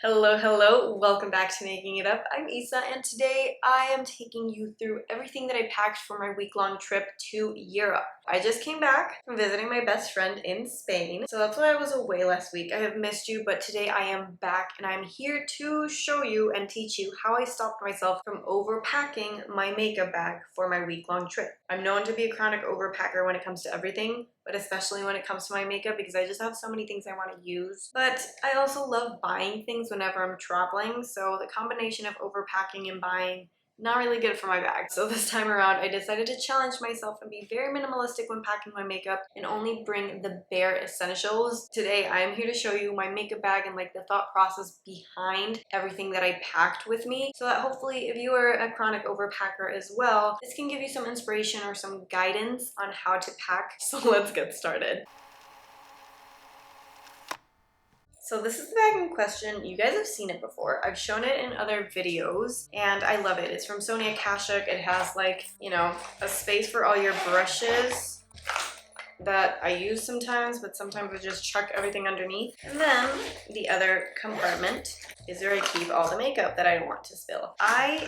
Hello, welcome back to Making It Up. I'm Isa and today I am taking you through everything that I packed for my week-long trip to Europe. I just came back from visiting my best friend in Spain, so that's why I was away last week. I have missed you, but today I am back and I'm here to show you and teach you how I stopped myself from overpacking my makeup bag for my week-long trip. I'm known to be a chronic overpacker when it comes to everything, but especially when it comes to my makeup because I just have so many things I want to use. But I also love buying things whenever I'm traveling, so the combination of overpacking and buying, not really good for my bag. So this time around, I decided to challenge myself and be very minimalistic when packing my makeup and only bring the bare essentials. Today, I am here to show you my makeup bag and like the thought process behind everything that I packed with me, so that hopefully if you are a chronic overpacker as well, this can give you some inspiration or some guidance on how to pack. So let's get started. So this is the bag in question. You guys have seen it before. I've shown it in other videos and I love it. It's from Sonia Kashuk. It has like, you know, a space for all your brushes that I use sometimes, but sometimes I just chuck everything underneath. And then the other compartment is where I keep all the makeup that I don't want to spill.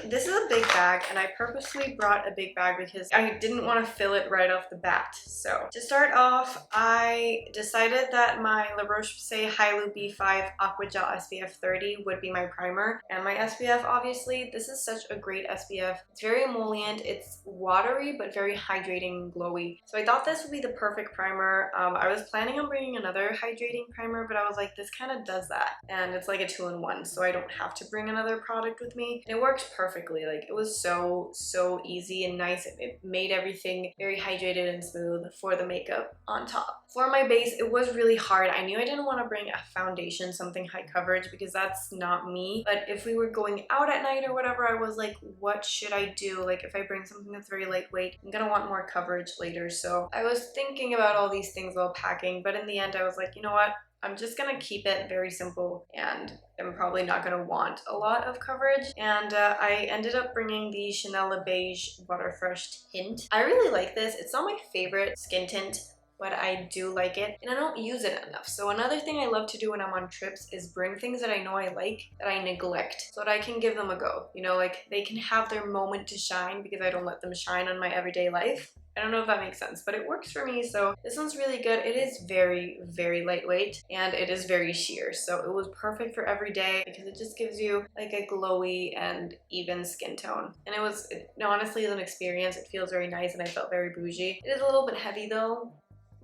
This is a big bag and I purposely brought a big bag because I didn't want to fill it right off the bat. So to start off, I decided that my Roche-Posay Hyalu B5 Aquagel SPF 30 would be my primer. And my SPF, obviously, this is such a great SPF. It's very emollient, it's watery, but very hydrating and glowy. So I thought this would be the perfect primer. I was planning on bringing another hydrating primer, but I was like, this kind of does that. And it's like a 2-in-1. So I don't have to bring another product with me. And it works perfectly. Like, it was so easy and nice. It made everything very hydrated and smooth for the makeup on top. For my base, it was really hard. I knew I didn't want to bring a foundation, something high coverage, because that's not me. But if we were going out at night or whatever, I was like, what should I do? Like, if I bring something that's very lightweight, I'm gonna want more coverage later. So I was thinking about all these things while packing, but in the end I was like, you know what? I'm just gonna keep it very simple and I'm probably not gonna want a lot of coverage. And I ended up bringing the Chanel Beige Water Fresh Tint. I really like this. It's not my favorite skin tint, but I do like it and I don't use it enough. So another thing I love to do when I'm on trips is bring things that I know I like that I neglect so that I can give them a go. You know, like they can have their moment to shine because I don't let them shine on my everyday life. I don't know if that makes sense, but it works for me. So this one's really good. It is very lightweight and it is very sheer. So it was perfect for every day because it just gives you like a glowy and even skin tone. And it honestly is an experience. It feels very nice and I felt very bougie. It is a little bit heavy though,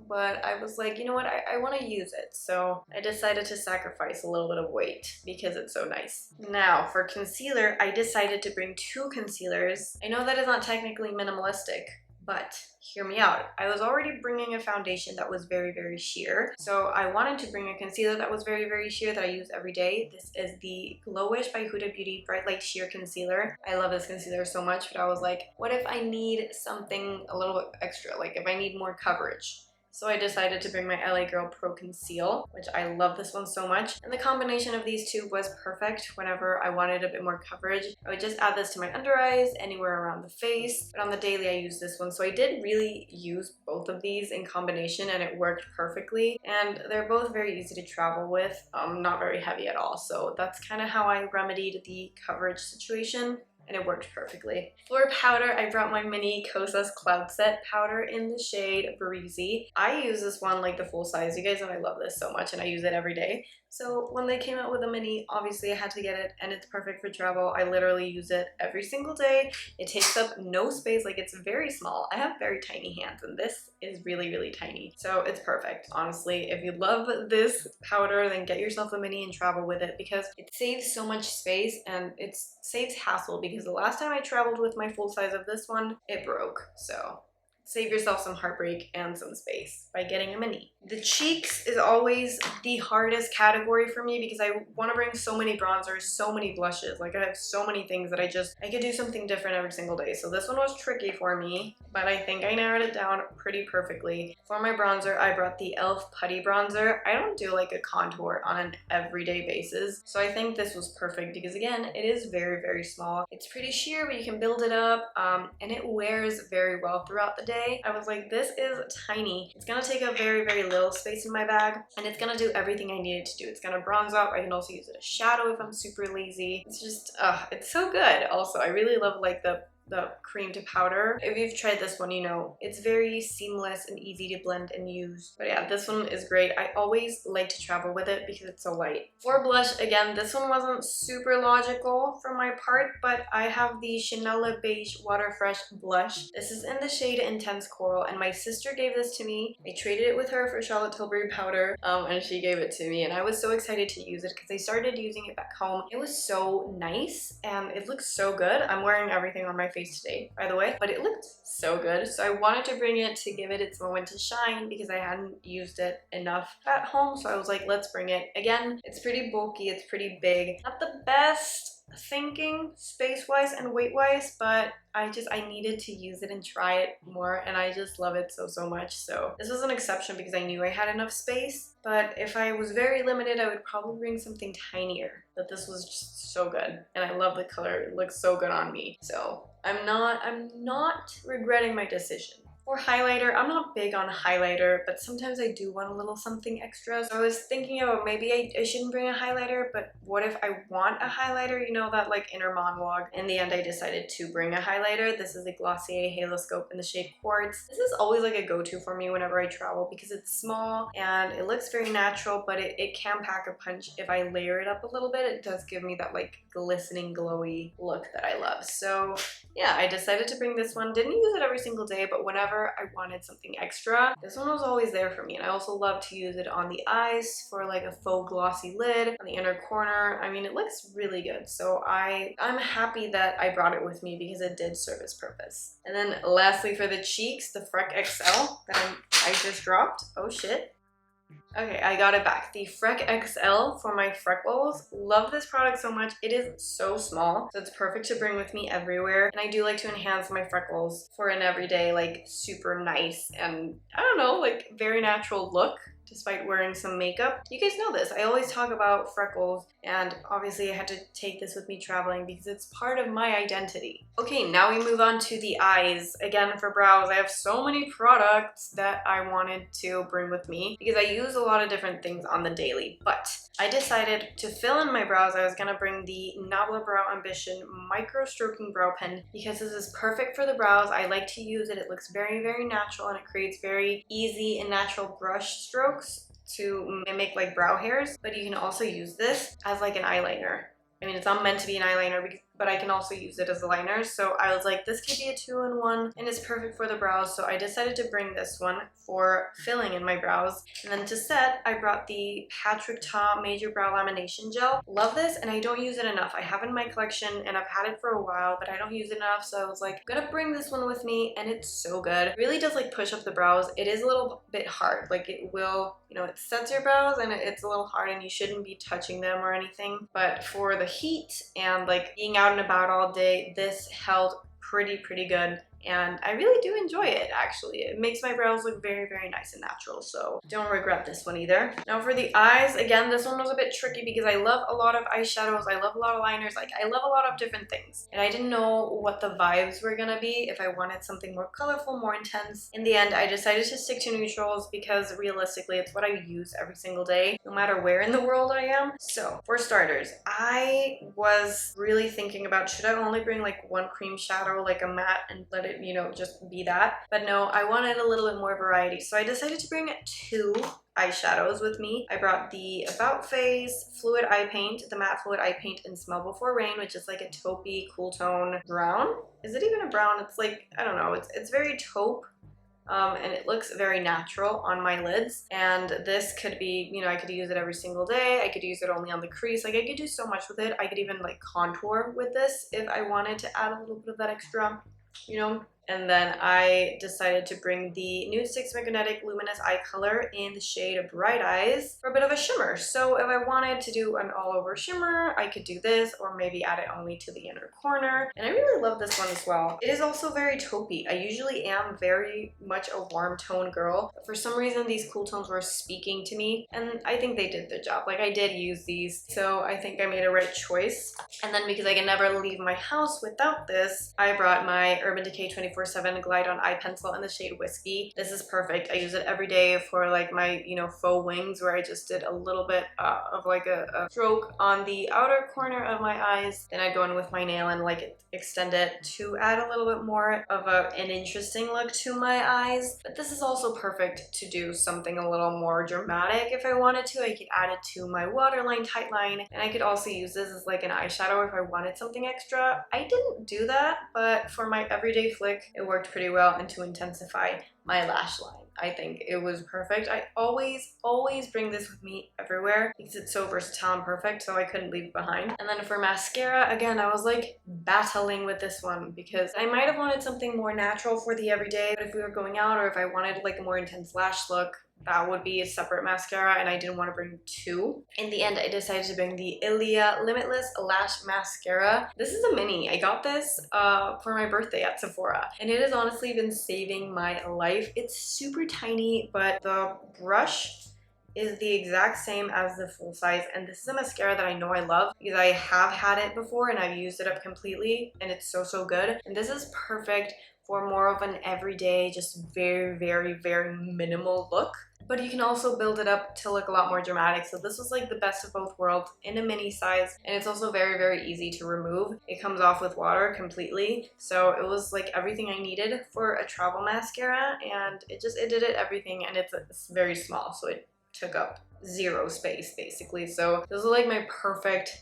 but I was like, you know what, I want to use it. So I decided to sacrifice a little bit of weight because it's so nice. Now for concealer, I decided to bring 2 concealers. I know that is not technically minimalistic, but hear me out. I was already bringing a foundation that was very sheer. So I wanted to bring a concealer that was very sheer that I use every day. This is the Glowish by Huda Beauty Bright Light Sheer Concealer. I love this concealer so much, but I was like, what if I need something a little bit extra? Like if I need more coverage? So I decided to bring my LA Girl Pro Conceal, which I love this one so much. And the combination of these two was perfect whenever I wanted a bit more coverage. I would just add this to my under eyes, anywhere around the face, but on the daily I use this one. So I did really use both of these in combination and it worked perfectly. And they're both very easy to travel with, not very heavy at all. So that's kind of how I remedied the coverage situation. And it worked perfectly. For powder, I brought my mini Kosas Cloud Set powder in the shade Breezy. I use this one like the full size. You guys know I love this so much and I use it every day. So when they came out with a mini, obviously I had to get it and it's perfect for travel. I literally use it every single day. It takes up no space, like it's very small. I have very tiny hands and this is really tiny. So it's perfect. Honestly, if you love this powder, then get yourself a mini and travel with it because it saves so much space and it saves hassle because the last time I traveled with my full size of this one, it broke. So save yourself some heartbreak and some space by getting a mini. The cheeks is always the hardest category for me because I want to bring so many bronzers, so many blushes. Like I have so many things that I could do something different every single day. So this one was tricky for me, but I think I narrowed it down pretty perfectly. For my bronzer, I brought the e.l.f. Putty Bronzer. I don't do like a contour on an everyday basis. So I think this was perfect because again, it is very small. It's pretty sheer, but you can build it up and it wears very well throughout the day. day, I was like, this is tiny. It's gonna take a very, very little space in my bag, and it's gonna do everything I need it to do. It's gonna bronze up. I can also use it as shadow if I'm super lazy. It's just, it's so good. Also, I really love like the cream to powder. If you've tried this one, you know it's very seamless and easy to blend and use. But yeah, this one is great. I always like to travel with it because it's so light. For blush, again, this one wasn't super logical for my part, but I have the Chanel Beige Water Fresh blush. This is in the shade Intense Coral, and my sister gave this to me. I traded it with her for Charlotte Tilbury powder, and she gave it to me, and I was so excited to use it because I started using it back home. It was so nice, and it looks so good. I'm wearing everything on my face today, by the way, but it looked so good, so I wanted to bring it to give it its moment to shine because I hadn't used it enough at home. So I was like, let's bring it. Again, it's pretty bulky, it's pretty big, not the best thinking space-wise and weight-wise, but I needed to use it and try it more, and I just love it so much. So this was an exception because I knew I had enough space, but if I was very limited, I would probably bring something tinier. But this was just so good, and I love the color. It looks so good on me. So I'm not regretting my decision. For highlighter, I'm not big on highlighter, but sometimes I do want a little something extra. So I was thinking about maybe I shouldn't bring a highlighter, but what if I want a highlighter? You know, that like inner monologue. In the end, I decided to bring a highlighter. This is the Glossier Haloscope in the shade Quartz. This is always like a go-to for me whenever I travel because it's small and it looks very natural, but it can pack a punch. If I layer it up a little bit, it does give me that like glistening, glowy look that I love. So yeah, I decided to bring this one. Didn't use it every single day, but whenever I wanted something extra, this one was always there for me. And I also love to use it on the eyes for like a faux glossy lid on the inner corner. I mean, it looks really good. So I'm happy that I brought it with me because it did serve its purpose. And then lastly, for the cheeks, the Freck XL that I just dropped. Oh shit. Okay, I got it back. The Freck XL for my freckles. Love this product so much. It is so small, so it's perfect to bring with me everywhere. And I do like to enhance my freckles for an everyday, like super nice and I don't know, like very natural look despite wearing some makeup. You guys know this. I always talk about freckles, and obviously I had to take this with me traveling because it's part of my identity. Okay, now we move on to the eyes. Again, for brows, I have so many products that I wanted to bring with me because I use a lot of different things on the daily, but I decided to fill in my brows. I was gonna bring the Nabla Brow Ambition Micro Stroking Brow Pen because this is perfect for the brows. I like to use it. It looks very, very natural, and it creates very easy and natural brush strokes to mimic like brow hairs, but you can also use this as like an eyeliner. I mean, it's not meant to be an eyeliner, but I can also use it as a liner. So I was like, this could be a 2-in-1 and it's perfect for the brows. So I decided to bring this one for filling in my brows. And then to set, I brought the Patrick Ta Major Brow Lamination Gel. Love this, and I don't use it enough. I have it in my collection and I've had it for a while, but I don't use it enough. So I was like, I'm gonna bring this one with me, and it's so good. It really does like push up the brows. It is a little bit hard. Like it will, you know, it sets your brows and it's a little hard and you shouldn't be touching them or anything. But for the heat and like being out and about all day, this held pretty good, and I really do enjoy it. Actually, it makes my brows look very, very nice and natural, so don't regret this one either. Now for the eyes, again, this one was a bit tricky because I love a lot of eyeshadows, I love a lot of liners, like I love a lot of different things, and I didn't know what the vibes were gonna be, if I wanted something more colorful, more intense. In the end, I decided to stick to neutrals because realistically it's what I use every single day, no matter where in the world I am. So for starters, I was really thinking about, should I only bring like one cream shadow, like a matte, and let it, you know, just be that? But no, I wanted a little bit more variety, so I decided to bring 2 eyeshadows with me. I brought the About Face Fluid Eye Paint, the Matte Fluid Eye Paint in Smell Before Rain, which is like a taupey, cool tone brown. Is it even a brown? It's like, I don't know, it's very taupe. And it looks very natural on my lids, and this could be, you know, I could use it every single day. I could use it only on the crease. Like I could do so much with it. I could even like contour with this if I wanted to add a little bit of that extra, you know. And then I decided to bring the Nude 6 Magnetic Luminous Eye Color in the shade of Bright Eyes for a bit of a shimmer. So if I wanted to do an all-over shimmer, I could do this, or maybe add it only to the inner corner. And I really love this one as well. It is also very taupey. I usually am very much a warm tone girl, but for some reason these cool tones were speaking to me, and I think they did their job. Like I did use these, so I think I made a right choice. And then because I can never leave my house without this, I brought my Urban Decay 24 24/7 Glide On Eye Pencil in the shade Whiskey. This is perfect. I use it every day for like my, you know, faux wings, where I just did a little bit of like a stroke on the outer corner of my eyes. Then I go in with my nail and like extend it to add a little bit more of an interesting look to my eyes. But this is also perfect to do something a little more dramatic if I wanted to. I could add it to my waterline, tight line, and I could also use this as like an eyeshadow if I wanted something extra. I didn't do that, but for my everyday flick, it worked pretty well, and to intensify my lash line, I think it was perfect. I always bring this with me everywhere because it's so versatile and perfect, so I couldn't leave it behind. And then for mascara, again, I was like battling with this one because I might have wanted something more natural for the everyday, but if we were going out or if I wanted like a more intense lash look, that would be a separate mascara, and I didn't want to bring two. In the end, I decided to bring the e.l.f. Limitless Lash Mascara. This is a mini. I got this for my birthday at Sephora, and it has honestly been saving my life. It's super tiny, but the brush is the exact same as the full size, and this is a mascara that I know I love because I have had it before and I've used it up completely, and it's so good. And this is perfect for more of an everyday, just very minimal look. But you can also build it up to look a lot more dramatic. So this was like the best of both worlds in a mini size, and it's also very easy to remove. It comes off with water completely. So it was like everything I needed for a travel mascara, and it did everything, and it's very small, so it took up zero space basically. So this is like my perfect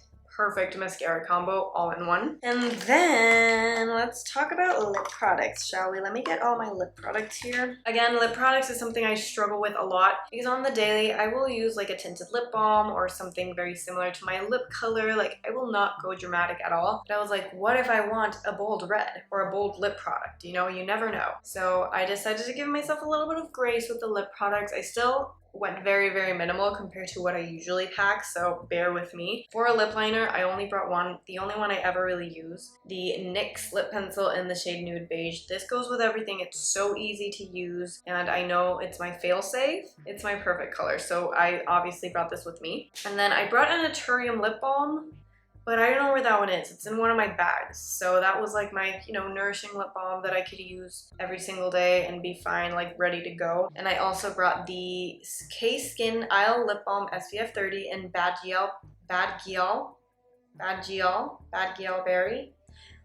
mascara combo all in one. And then let's talk about lip products, shall we? Let me get all my lip products here. Again, lip products is something I struggle with a lot because on the daily I will use like a tinted lip balm or something very similar to my lip color. Like I will not go dramatic at all. But I was like, what if I want a bold red or a bold lip product? You know, you never know. So I decided to give myself a little bit of grace with the lip products. I still went very minimal compared to what I usually pack, so bear with me. For a lip liner, I only brought one, the only one I ever really use, the NYX lip pencil in the shade Nude Beige. This goes with everything. It's so easy to use, and I know it's my fail-safe. It's my perfect color, so I obviously brought this with me. And then I brought an Naturium lip balm, but I don't know where that one is. It's in one of my bags. So that was like my, you know, nourishing lip balm that I could use every single day and be fine, like ready to go. And I also brought the K-Skin e.l.f. lip balm SPF 30 in Bad Gyal Berry.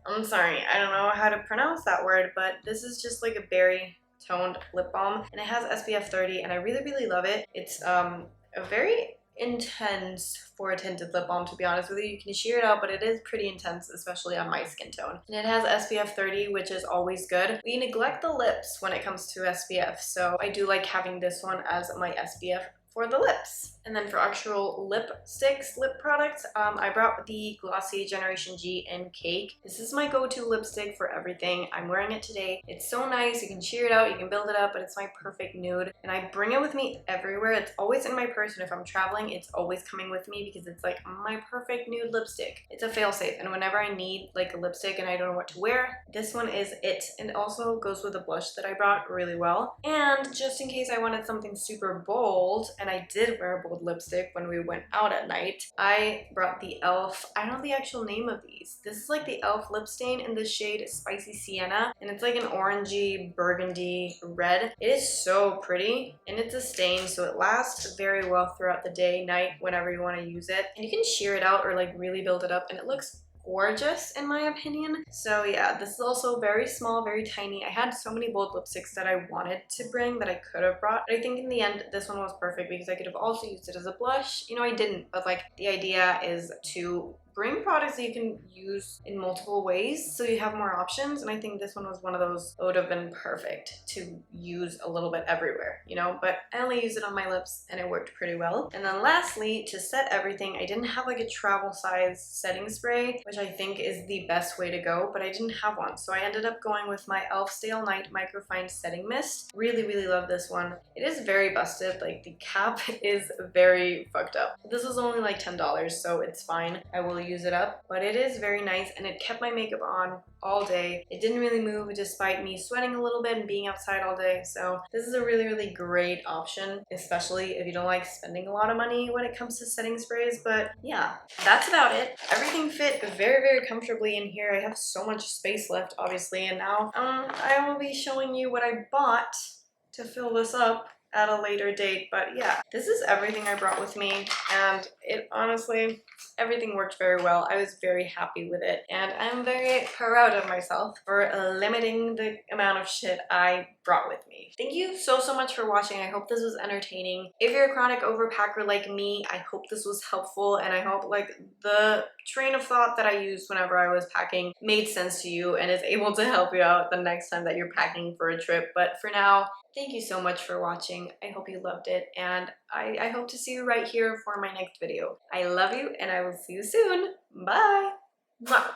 I'm sorry, I don't know how to pronounce that word, but this is just like a berry toned lip balm, and it has SPF 30, and I really love it. It's a very intense for a tinted lip balm, to be honest with you. You can sheer it out, but it is pretty intense, especially on my skin tone. And it has SPF 30, which is always good. We neglect the lips when it comes to SPF, so I do like having this one as my SPF for the lips. And then for actual lipsticks, lip products, I brought the Glossier Generation G in Cake. This is my go-to lipstick for everything. I'm wearing it today. It's so nice. You can sheer it out, you can build it up, but it's my perfect nude. And I bring it with me everywhere. It's always in my purse, and if I'm traveling, it's always coming with me because it's like my perfect nude lipstick. It's a fail-safe, and whenever I need like a lipstick and I don't know what to wear, this one is it. And it also goes with a blush that I brought really well. And just in case I wanted something super bold, and I did wear a bold lipstick when we went out at night, I brought the e.l.f. I don't know the actual name of these. This is like the e.l.f. lip stain in the shade Spicy Sienna, and it's like an orangey burgundy red. It is so pretty, and it's a stain, so it lasts very well throughout the day, night, whenever you want to use it. And you can sheer it out or like really build it up, and it looks gorgeous in my opinion. So yeah, this is also very small, very tiny. I had so many bold lipsticks that I wanted to bring that I could have brought, but I think in the end this one was perfect because I could have also used it as a blush. You know, I didn't, but like the idea is to bring products that you can use in multiple ways so you have more options, and I think this one was one of those that would have been perfect to use a little bit everywhere, you know, but I only used it on my lips and it worked pretty well. And then lastly, to set everything, I didn't have like a travel size setting spray, which I think is the best way to go, but I didn't have one, so I ended up going with my e.l.f. Stay All Night Microfine Setting Mist. Really love this one. It is very busted, like the cap is very fucked up. This was only like $10, so it's fine. I will use it up, but it is very nice and it kept my makeup on all day. It didn't really move despite me sweating a little bit and being outside all day. So this is a really, really great option, especially if you don't like spending a lot of money when it comes to setting sprays. But yeah, that's about it. Everything fit very, very comfortably in here. I have so much space left, obviously, and now I will be showing you what I bought to fill this up at a later date. But yeah, this is everything I brought with me, and it honestly, everything worked very well. I was very happy with it, and I'm very proud of myself for limiting the amount of shit I brought with me. Thank you so much for watching. I hope this was entertaining. If you're a chronic overpacker like me, I hope this was helpful, and I hope like the train of thought that I used whenever I was packing made sense to you and is able to help you out the next time that you're packing for a trip. But for now, thank you so much for watching. I hope you loved it, and I hope to see you right here for my next video. I love you, and I will see you soon. Bye! Mwah.